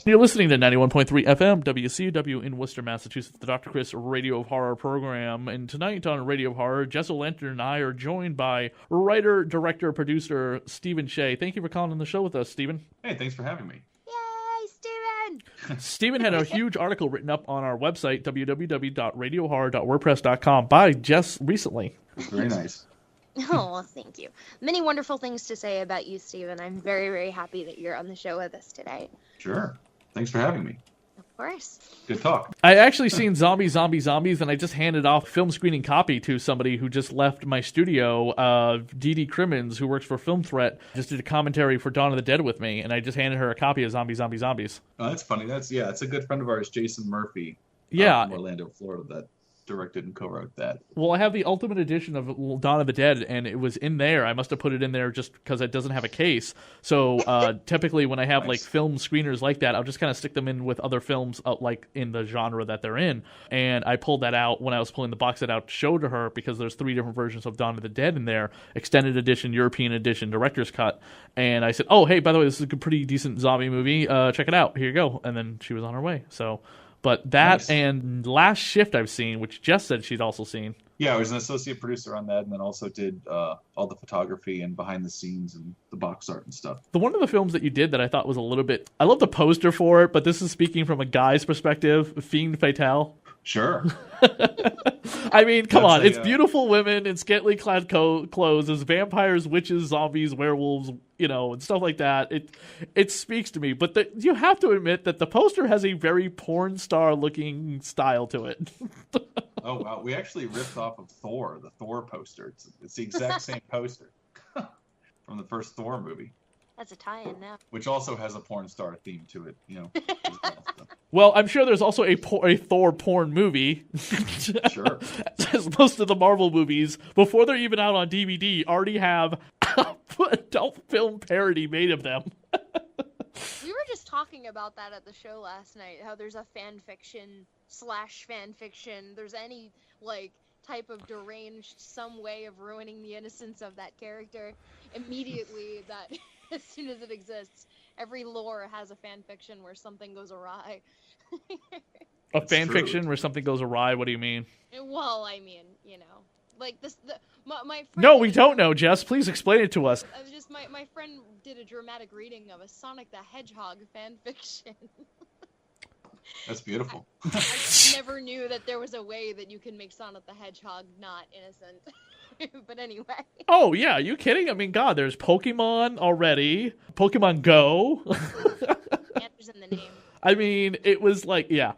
You're listening to 91.3 FM, WCW in Worcester, Massachusetts, the Dr. Chris Radio of Horror program. And tonight on Radio of Horror, Jess O'Lantern and I are joined by writer, director, producer Stephen Shea. Thank you for calling on the show with us, Stephen. Hey, thanks for having me. Yay, Stephen! Stephen had a huge article written up on our website, www.radiohorror.wordpress.com, by Jess recently. Very nice. Oh, well, thank you. Many wonderful things to say about you, Stephen. I'm very, very happy that you're on the show with us today. Sure. Thanks for having me. Of course. Good talk. I actually seen Zombies, and I just handed off a film screening copy to somebody who just left my studio, Dee Dee Crimmins, who works for Film Threat, just did a commentary for Dawn of the Dead with me, and I just handed her a copy of Zombies. Oh, that's funny. It's a good friend of ours, Jason Murphy, from Orlando, Florida, that directed and co-wrote that. Well, I have the Ultimate Edition of Dawn of the Dead, and it was in there. I must have put it in there just because it doesn't have a case. So typically when I have like film screeners like that, I'll just kind of stick them in with other films like in the genre that they're in. And I pulled that out when I was pulling the box set out to show to her because there's 3 different versions of Dawn of the Dead in there: Extended Edition, European Edition, Director's Cut. And I said, oh, hey, by the way, this is a pretty decent zombie movie. Check it out. Here you go. And then she was on her way. So... But that and Last Shift I've seen, which Jess said she'd also seen. Yeah, I was an associate producer on that, and then also did all the photography and behind the scenes and the box art and stuff. One of the films that you did that I thought was a little bit... I love the poster for it, but this is speaking from a guy's perspective. Fiend Fatale. Sure. I mean, come on. It's beautiful women in scantily clad clothes. There's vampires, witches, zombies, werewolves, and stuff like that. It speaks to me. But you have to admit that the poster has a very porn star looking style to it. Oh, wow. We actually ripped off of Thor, the Thor poster. It's the exact same poster from the first Thor movie. That's a tie-in now. Which also has a porn star theme to it, Well, I'm sure there's also a Thor porn movie. Sure. As most of the Marvel movies, before they're even out on DVD, already have adult film parody made of them. We were just talking about that at the show last night, how there's a fan fiction /fanfiction. There's any, type of deranged, some way of ruining the innocence of that character. Immediately, that... as soon as it exists, every lore has a fan fiction where something goes awry. A fan fiction where something goes awry? What do you mean? Well, I mean, like this. My friend. No, we don't know, Jess. Please explain it to us. My friend did a dramatic reading of a Sonic the Hedgehog fan fiction. That's beautiful. I never knew that there was a way that you can make Sonic the Hedgehog not innocent. But anyway. Oh, yeah. Are you kidding? I mean, God, there's Pokemon already. Pokemon Go. Answers in the name. I mean, it was I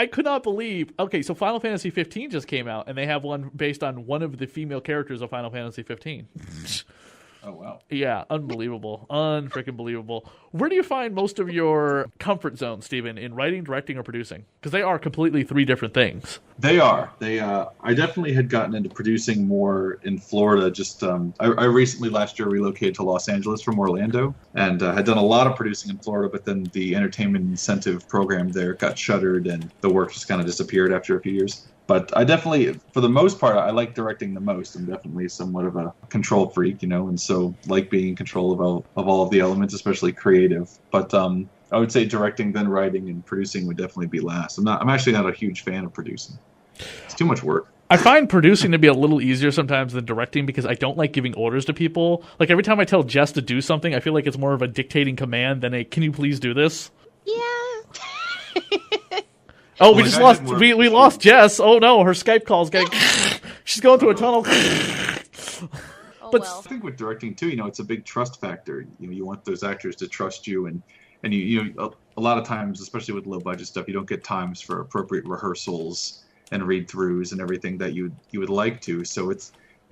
could not believe. Okay, so Final Fantasy 15 just came out, and they have one based on one of the female characters of Final Fantasy 15. Oh, wow. Yeah, unbelievable. Unfreaking believable. Where do you find most of your comfort zone, Stephen, in writing, directing, or producing? Because they are completely 3 different things. They are. I definitely had gotten into producing more in Florida. I recently, last year, relocated to Los Angeles from Orlando, and had done a lot of producing in Florida, but then the entertainment incentive program there got shuttered, and the work just kind of disappeared after a few years. But I definitely, for the most part, I like directing the most. I'm definitely somewhat of a control freak, and so like being in control of all of the elements, especially creative. But I would say directing, then writing, and producing would definitely be last. I'm actually not a huge fan of producing. It's too much work. I find producing to be a little easier sometimes than directing because I don't like giving orders to people. Like every time I tell Jess to do something, I feel like it's more of a dictating command than a "Can you please do this?" Yeah. Oh, we just lost. We lost Jess. Oh no, her Skype call's getting. She's going through a tunnel. But I think with directing too, it's a big trust factor. You want those actors to trust you, and you a lot of times, especially with low budget stuff, you don't get times for appropriate rehearsals and read throughs and everything that you would like to. So it's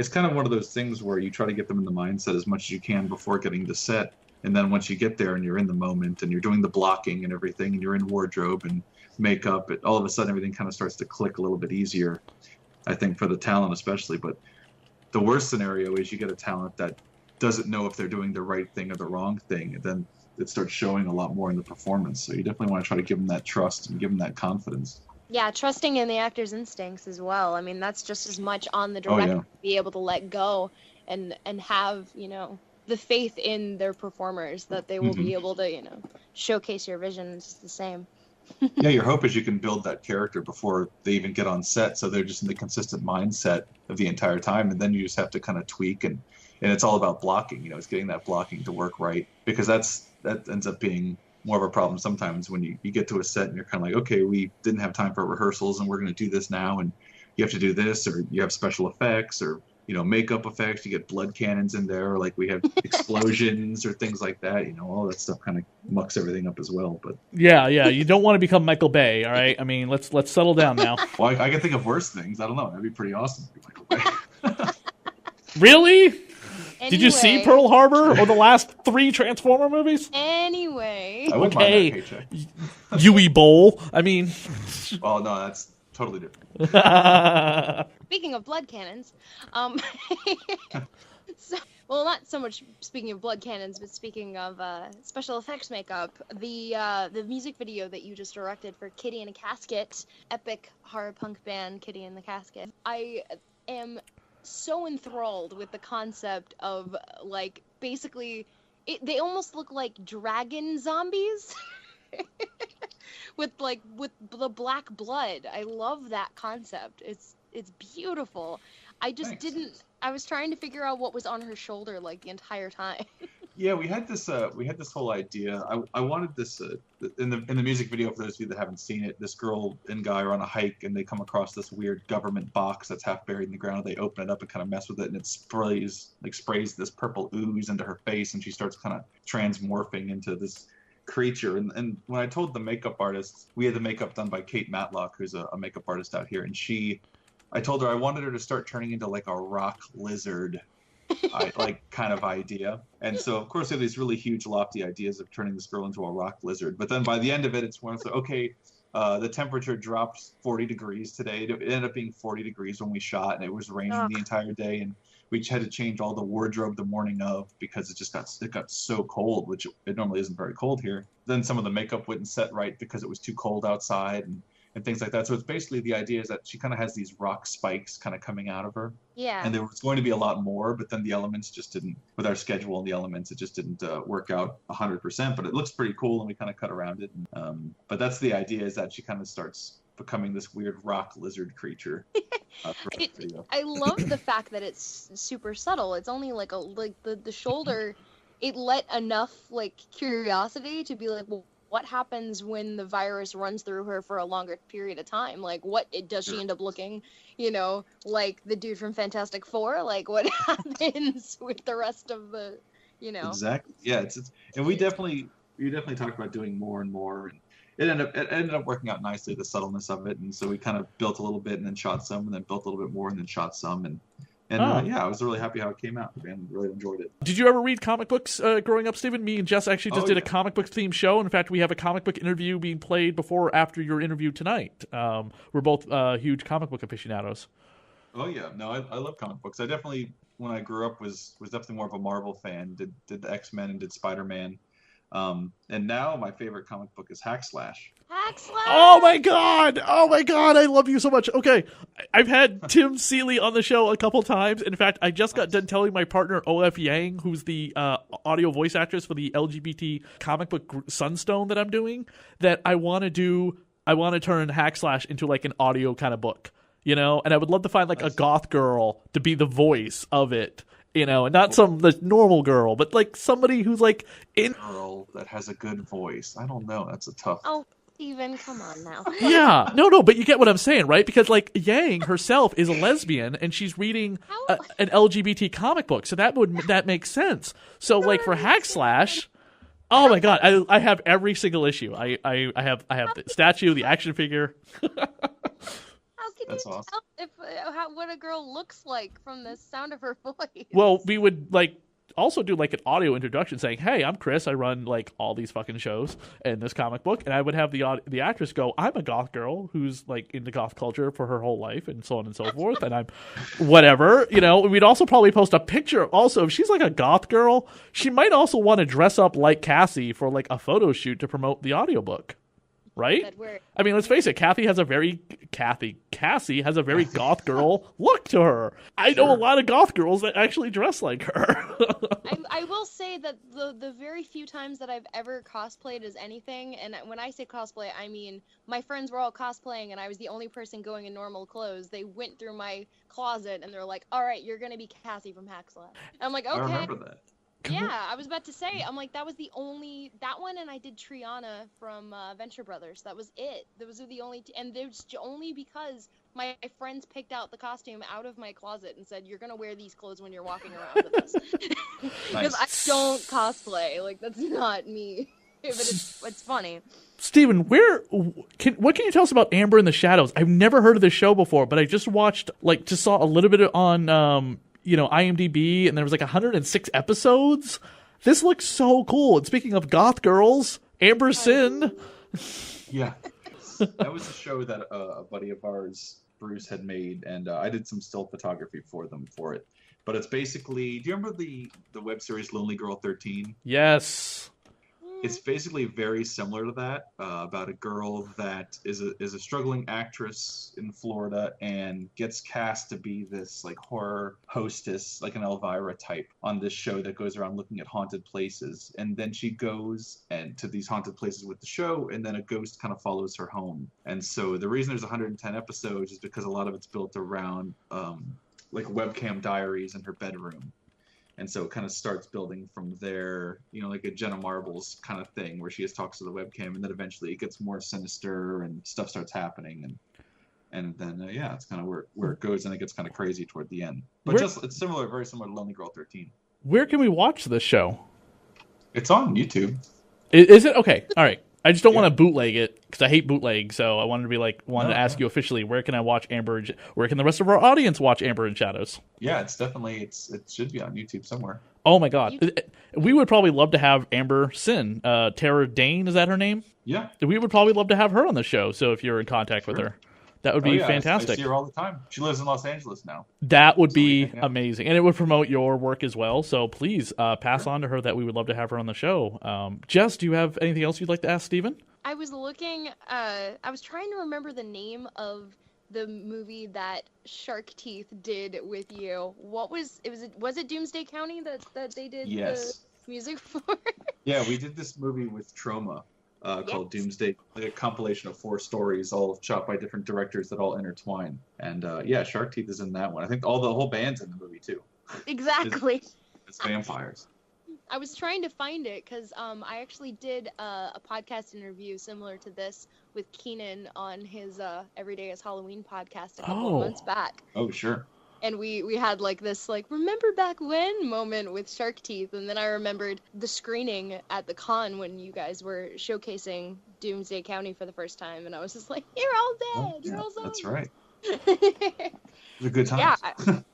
kind of one of those things where you try to get them in the mindset as much as you can before getting to set, and then once you get there and you're in the moment and you're doing the blocking and everything, and you're in wardrobe and makeup, all of a sudden everything kind of starts to click a little bit easier, I think, for the talent especially. But the worst scenario is you get a talent that doesn't know if they're doing the right thing or the wrong thing, and then it starts showing a lot more in the performance. So you definitely want to try to give them that trust and give them that confidence. Yeah, trusting in the actor's instincts as well. I mean, that's just as much on the director to be able to let go and have, the faith in their performers that they will be able to, showcase your vision. It's the same. Yeah, your hope is you can build that character before they even get on set, so they're just in the consistent mindset of the entire time, and then you just have to kind of tweak, and it's all about blocking. It's getting that blocking to work right, because that ends up being more of a problem sometimes when you get to a set and you're kind of like, okay, we didn't have time for rehearsals and we're going to do this now, and you have to do this, or you have special effects, or makeup effects, you get blood cannons in there, or like we have explosions or things like that. All that stuff kind of mucks everything up as well. But yeah, you don't want to become Michael Bay, all right? I mean, let's settle down now. Well, I can think of worse things. I don't know. That'd be pretty awesome to be Michael Bay. Really? Anyway, Did you see Pearl Harbor or the last 3 Transformer movies? Anyway. I wouldn't mind that paycheck. Yui Bowl. I mean. Oh no, that's totally different. Speaking of blood cannons, well, not so much speaking of blood cannons, but speaking of special effects makeup, the music video that you just directed for Kitty in a Casket, epic horror punk band Kitty in the Casket, I am so enthralled with the concept of, like, basically, they almost look like dragon zombies. with the black blood. I love that concept. It's beautiful. I just Thanks. didn't. I was trying to figure out what was on her shoulder like the entire time. Yeah, we had this whole idea. I wanted this in the music video, for those of you that haven't seen it. This girl and guy are on a hike and they come across this weird government box that's half buried in the ground. They open it up and kind of mess with it, and it sprays this purple ooze into her face, and she starts kind of transmorphing into this creature. And when I told the makeup artist, we had the makeup done by Kate Matlock, who's a makeup artist out here, and I told her I wanted her to start turning into like a rock lizard kind of idea. And so of course they have these really huge lofty ideas of turning this girl into a rock lizard, but then by the end of it, it's when it's like, okay, the temperature dropped 40 degrees today. It ended up being 40 degrees when we shot, and it was raining the entire day, and we had to change all the wardrobe the morning of because it got so cold, which it normally isn't very cold here. Then some of the makeup wouldn't set right because it was too cold outside, and things like that. So it's basically, the idea is that she kind of has these rock spikes kind of coming out of her. Yeah. And there was going to be a lot more, but then the elements just didn't, with our schedule and the elements, it just didn't work out 100%. But it looks pretty cool, and we kind of cut around it. But that's the idea, is that she kind of starts becoming this weird rock lizard creature. I love the fact that it's super subtle. It's only like the shoulder. It let enough like curiosity to be like, well, what happens when the virus runs through her for a longer period of time? Like, what does she end up looking, like the dude from Fantastic Four? Like, what happens with the rest of the, Exactly. Yeah. And we definitely talked about doing more and more. And it ended up working out nicely, the subtleness of it. And so we kind of built a little bit and then shot some, and then built a little bit more and then shot some. And I was really happy how it came out, man. Really enjoyed it. Did you ever read comic books growing up, Stephen? Me and Jess actually just did a comic book themed show. In fact, we have a comic book interview being played before or after your interview tonight. We're both huge comic book aficionados. Oh yeah, no, I love comic books. I definitely, when I grew up, was definitely more of a Marvel fan. Did the X-Men and did Spider-Man. And now my favorite comic book is Hack Slash. Hack Slash! Oh my god! I love you so much. Okay, I've had Tim Seeley on the show a couple times. In fact, I just got done telling my partner O.F. Yang, who's the audio voice actress for the LGBT comic book Sunstone that I'm doing, that I want to turn Hack Slash into like an audio kind of book, and I would love to find like a goth girl to be the voice of it. And not the normal girl, but like somebody who's like in girl that has a good voice. I don't know. That's a tough. Oh, Steven, come on now. Yeah, no, but you get what I'm saying, right? Because like Yang herself is a lesbian, and she's reading an LGBT comic book, so that makes sense. So like for Hack Slash, oh my god, I have every single issue. I have the statue, the action figure. That's awesome. Tell what a girl looks like from the sound of her voice? Well, we would like also do like an audio introduction saying, "Hey, I'm Chris. I run like all these fucking shows in this comic book," and I would have the actress go, "I'm a goth girl who's like into goth culture for her whole life, and so on and so forth, and I'm whatever." We'd also probably post a picture. Also, if she's like a goth girl, she might also want to dress up like Cassie for like a photo shoot to promote the audiobook. Right? I mean, let's face it, Kathy has a very Kathy. Cassie has a very goth girl look to her. I know a lot of goth girls that actually dress like her. I will say that the very few times that I've ever cosplayed as anything, and when I say cosplay, I mean my friends were all cosplaying and I was the only person going in normal clothes. They went through my closet and they're like, all right, you're going to be Cassie from Hack Slash. I'm like, okay. I remember that. Yeah, I was about to say, I'm like, that was the only, that one, and I did Triana from Venture Brothers. That was it. Those are the only, and there's only because my friends picked out the costume out of my closet and said, you're going to wear these clothes when you're walking around with us. Because I don't cosplay. Like, that's not me. But it's funny. Steven, what can you tell us about Amber in the Shadows? I've never heard of this show before, but I just saw a little bit on, IMDb, and there was like 106 episodes. This looks so cool. And speaking of goth girls, Amber Sin. Yeah. That was a show that a buddy of ours, Bruce, had made, and I did some still photography for them for it. But it's basically, do you remember the web series Lonely Girl 13? Yes. It's basically very similar to that, about a girl that is a struggling actress in Florida and gets cast to be this like horror hostess, like an Elvira type, on this show that goes around looking at haunted places. And then she goes to these haunted places with the show, and then a ghost kind of follows her home. And so the reason there's 110 episodes is because a lot of it's built around like webcam diaries in her bedroom. And so it kind of starts building from there, like a Jenna Marbles kind of thing where she just talks to the webcam, and then eventually it gets more sinister and stuff starts happening. And then, it's kind of where it goes, and it gets kind of crazy toward the end. But it's similar, very similar to Lonely Girl 13. Where can we watch this show? It's on YouTube. Is it? Okay. All right. I just don't want to bootleg it because I hate bootleg. So I wanted to ask you officially, where can I watch Amber? Where can the rest of our audience watch Amber in Shadows? Yeah, it's definitely it should be on YouTube somewhere. Oh my God, we would probably love to have Amber Sin, Tara Dane. Is that her name? Yeah, we would probably love to have her on the show. So if you're in contact with her, that would be fantastic. I see her all the time. She lives in Los Angeles now. That would be amazing, and it would promote your work as well. So please pass on to her that we would love to have her on the show. Jess, do you have anything else you'd like to ask Steven? I was looking, I was trying to remember the name of the movie that Shark Teeth did with you. Was it Doomsday County that they did the music for? Yeah, we did this movie with Troma called Doomsday, like a compilation of 4 stories all shot by different directors that all intertwine. And Shark Teeth is in that one. I think the whole band's in the movie too. Exactly. It's vampires. I was trying to find it because I actually did a podcast interview similar to this with Keenan on his Every Day is Halloween podcast a couple of months back. Oh, sure. And we had like this remember back when moment with Shark Teeth, and then I remembered the screening at the con when you guys were showcasing Doomsday County for the first time, and I was just like, you're all dead, you're all zombies. That's right. It was a good time. Yeah,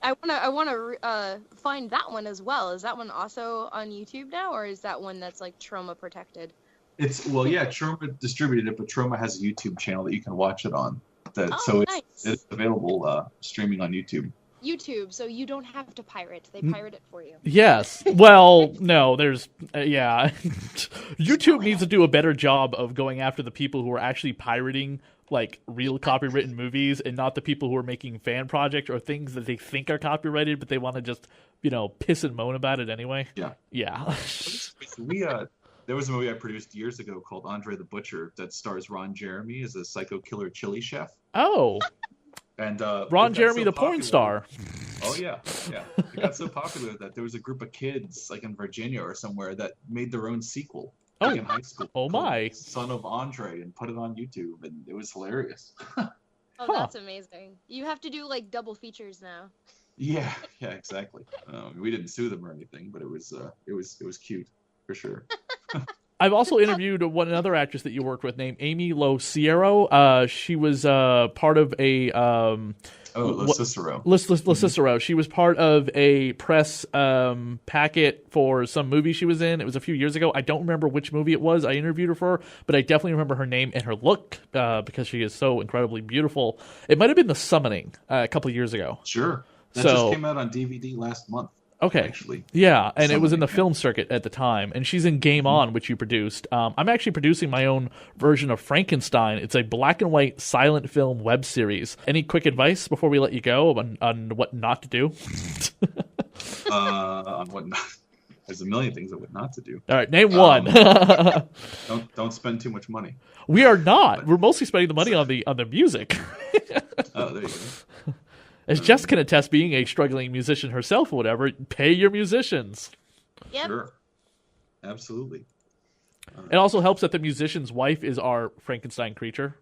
I wanna find that one as well. Is that one also on YouTube now, or is that one that's like Troma protected? Troma distributed it, but Troma has a YouTube channel that you can watch it on. It's available streaming on YouTube. YouTube, so you don't have to pirate. They pirate it for you. Yes. Well, no, there's... YouTube needs to do a better job of going after the people who are actually pirating, like, real copywritten movies, and not the people who are making fan projects or things that they think are copyrighted, but they want to just, piss and moan about it anyway. Yeah. Yeah. There was a movie I produced years ago called Andre the Butcher that stars Ron Jeremy as a psycho killer chili chef. Oh. And Ron Jeremy, the porn star. Oh, yeah. It got so popular that there was a group of kids, like in Virginia or somewhere, that made their own sequel in high school. Oh, my. Son of Andre, and put it on YouTube, and it was hilarious. That's amazing. You have to do, like, double features now. Yeah, exactly. We didn't sue them or anything, but it was cute, for sure. I've also interviewed another actress that you worked with named Amy Lo Cicero. She was part of a... Lo Cicero. Lo Cicero. She was part of a press packet for some movie she was in. It was a few years ago. I don't remember which movie it was I interviewed her for, but I definitely remember her name and her look because she is so incredibly beautiful. It might have been The Summoning a couple of years ago. Sure. That just came out on DVD last month. Okay. Actually. Yeah, and it was in the Yeah. film circuit at the time, and she's in Game On, which you produced. I'm actually producing my own version of Frankenstein. It's a black and white silent film web series. Any quick advice before we let you go on what not to do? On what not. There's a million things that what not to do. All right, name one. Don't spend too much money. We are not. We're mostly spending the money on the music. Oh, there you go. As Jess can attest, being a struggling musician herself or whatever, pay your musicians. Yep. Sure. Absolutely. It also helps that the musician's wife is our Frankenstein creature.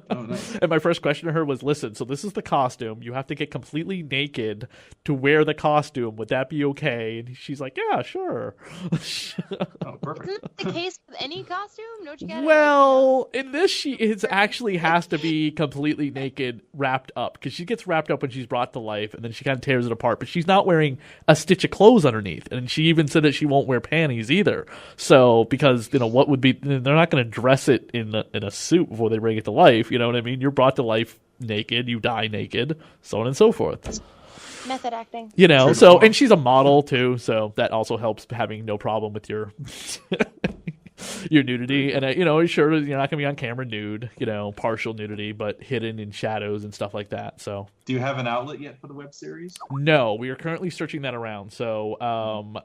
Oh, nice. And my first question to her was, listen, so this is the costume. You have to get completely naked to wear the costume. Would that be okay? And she's like, yeah, sure. Oh, perfect. Isn't that the case with any costume? Don't you gotta, Well, in this, she actually has to be completely naked, wrapped up, because she gets wrapped up when she's brought to life, and then she kind of tears it apart. But she's not wearing a stitch of clothes underneath, and she even said that she won't wear panties either. So, because what would be, they're not going to dress it in a suit before they bring it to life. You know what I mean? You're brought to life naked, you die naked, so on and so forth. Method acting. So, and she's a model too, so that also helps having no problem with your your nudity. And sure, you're not gonna be on camera nude, partial nudity, but hidden in shadows and stuff like that. So, Do you have an outlet yet for the web series? no, we are currently searching that around. So, I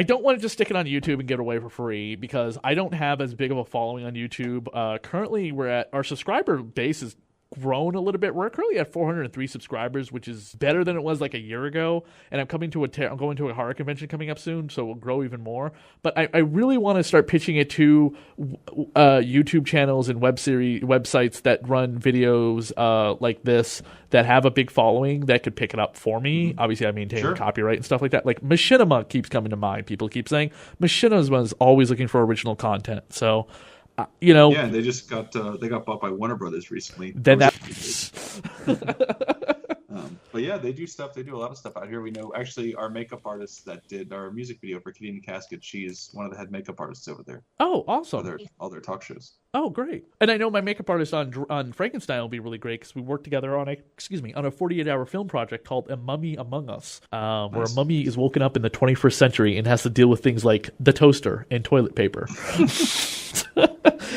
don't want to just stick it on YouTube and give it away for free because I don't have as big of a following on YouTube. Currently, our subscriber base is grown a little bit. We're currently at 403 subscribers, which is better than it was like a year ago. And I'm going to a horror convention coming up soon, so we'll grow even more. But I really want to start pitching it to YouTube channels and websites that run videos like this that have a big following that could pick it up for me. Obviously, I maintain Sure. copyright and stuff like that. Like Machinima keeps coming to mind. People keep saying Machinima is always looking for original content. So. Yeah, they just got bought by Warner Brothers recently. Then But yeah, they do stuff. They do a lot of stuff out here. We know actually our makeup artist that did our music video for Kitty and the Casket. She's one of the head makeup artists over there. Oh, awesome! All their talk shows. Oh, great! And I know my makeup artist on Frankenstein will be really great because we worked together on a 48-hour film project called A Mummy Among Us, where a mummy is woken up in the 21st century and has to deal with things like the toaster and toilet paper.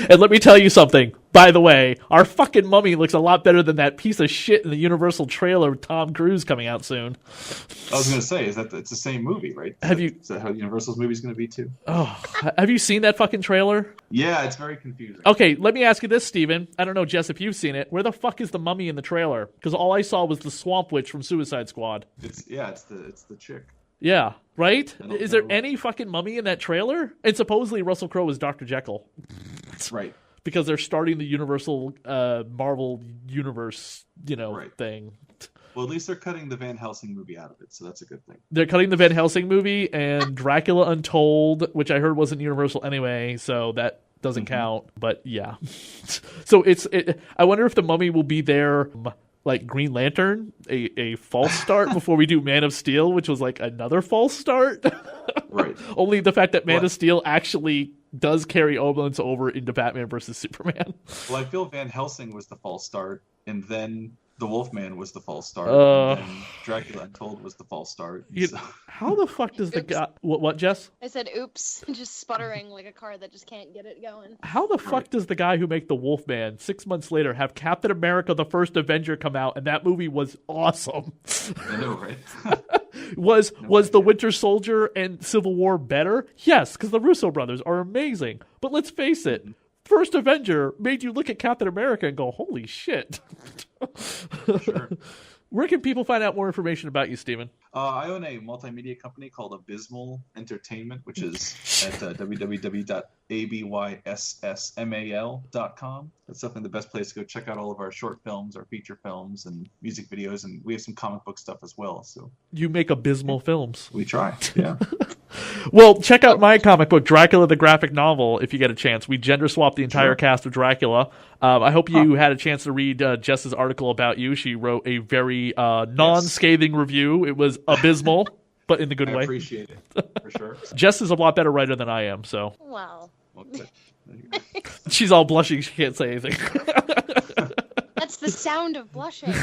And let me tell you something. By the way, our fucking mummy looks a lot better than that piece of shit in the Universal trailer with Tom Cruise coming out soon. I was going to say, it's the same movie, right? Is that how Universal's movie's going to be too? Oh, have you seen that fucking trailer? Yeah, it's very confusing. Okay, let me ask you this, Steven. I don't know, Jess, if you've seen it. Where the fuck is the mummy in the trailer? Because all I saw was the Swamp Witch from Suicide Squad. It's the chick. Yeah, right? Is there know. any fucking mummy in that trailer? And supposedly Russell Crowe is Dr. Jekyll. Right. Because they're starting the Universal Marvel Universe, Right. thing. Well, at least they're cutting the Van Helsing movie out of it, so that's a good thing. They're cutting the Van Helsing movie and Dracula Untold, which I heard wasn't Universal anyway, so that doesn't count. But yeah. So I wonder if the mummy will be there like Green Lantern, a false start before we do Man of Steel, which was like another false start. Right. Only the fact that Man of Steel actually does carry elements over into Batman versus Superman. Well, I feel Van Helsing was the false start, and then The Wolfman was the false start, and then Dracula Untold was the false start. How the fuck does the guy... What, Jess? I said, oops, just sputtering like a car that just can't get it going. How the fuck does the guy who made The Wolfman 6 months later have Captain America the First Avenger come out, and that movie was awesome? I know, right? Was The Winter Soldier and Civil War better? Yes, because the Russo brothers are amazing. But let's face it, First Avenger made you look at Captain America and go, holy shit. Sure. Where can people find out more information about you, Stephen? I own a multimedia company called Abysmal Entertainment, which is at www.abyssmal.com. That's definitely the best place to go check out all of our short films, our feature films, and music videos, and we have some comic book stuff as well. So You make abysmal films. we try, yeah. Well, check out my comic book, Dracula the Graphic Novel, if you get a chance. We gender swapped the entire cast of Dracula. I hope you had a chance to read Jess's article about you. She wrote a very non-scathing review. It was abysmal, but in the good way. I appreciate it, for sure. Jess is a lot better writer than I am, so. Wow. She's all blushing. She can't say anything. That's the sound of blushing.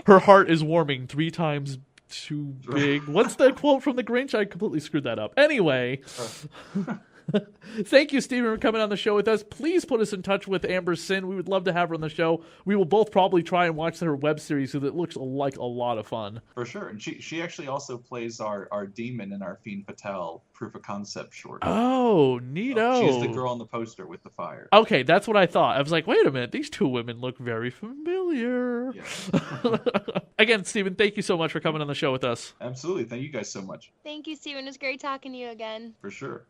Her heart is warming 3 times too big. What's the quote from the Grinch? I completely screwed that up. Anyway. Thank you, Stephen, for coming on the show with us. Please put us in touch with Amber Sin. We would love to have her on the show. We will both probably try and watch her web series because it looks like a lot of fun. For sure. And she actually also plays our demon in our Fiend Patel proof of concept short. Oh, neato. She's the girl on the poster with the fire. Okay, that's what I thought. I was like, wait a minute, these 2 women look very familiar. Yeah. Again, Stephen, thank you so much for coming on the show with us. Absolutely. Thank you guys so much. Thank you, Steven. It was great talking to you again. For sure.